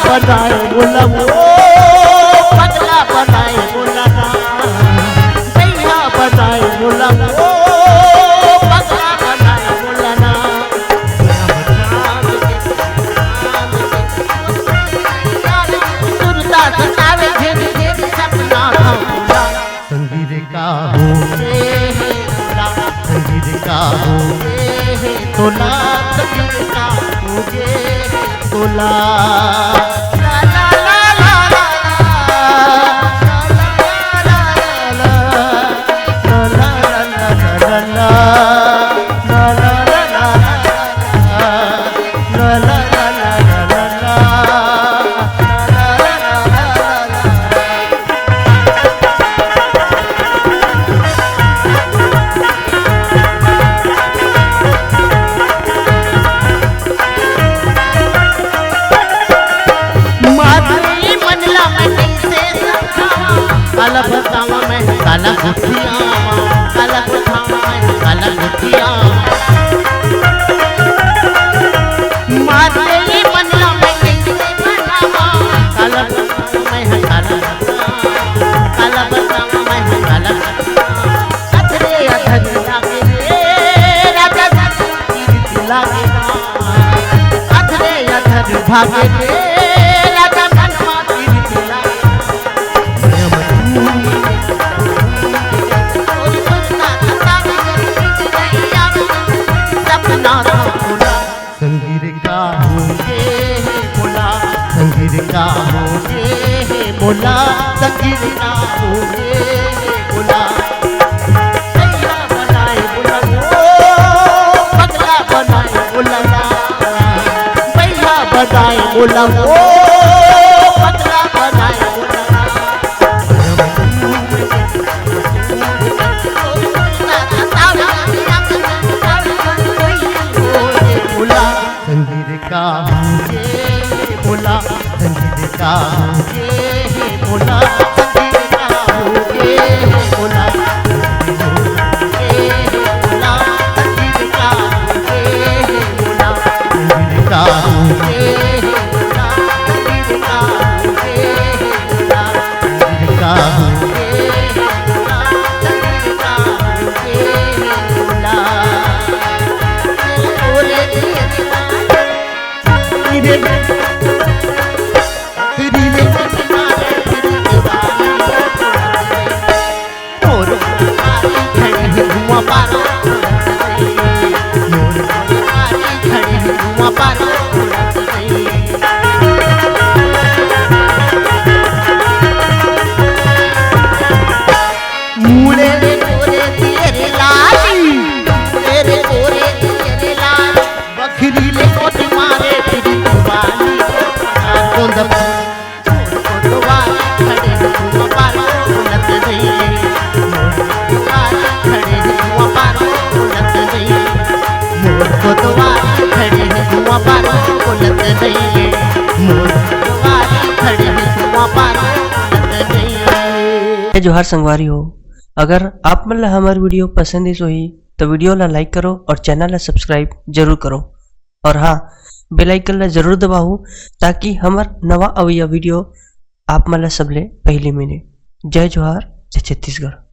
बनाए बोला वो पगला बनाए बोला ना भैया बनाए बोला वो पगला बनाए बोला ना सुरता सतावे घेर घेर सपना बोला संगीत का हो संगीत का हो तोला संगीत का होगे तोला काला बतावा मैं काला गुठिया काला बतावा मैं काला गुठिया मारे ये मनला मैं कैसे बनावा काला बतावा मैं काला बतावा मैं काला अधरे अधर लागे रे राजा तीर लागे अधरे अधर भागे रे संगीत का हो बोला संगीत का हो बोला संगीत का हो बोला भैया बनाए बोला वो पगला बनाए बोला ना भैया बनाए बोला वो पगला बनाए बोला ना संगीत का हो बोला संगीत का हो बोला संगीत का होगे बोला बोला संगीत का होगे बोला संगीत का हो बोला संगीत का होगे बोला संगीत का हो बोला संगीत का होगे बोला बोले जोहार संगवारी हो। अगर आप मन ला हमार वीडियो पसंद ही तो वीडियो ला लाइक करो और चैनल ला सब्सक्राइब जरूर करो और हाँ बेल आइकन ला जरूर दबाओ ताकि हमार नवा अवैया वीडियो आप मला सबले पहली मिले। जय जोहार, जय छत्तीसगढ़।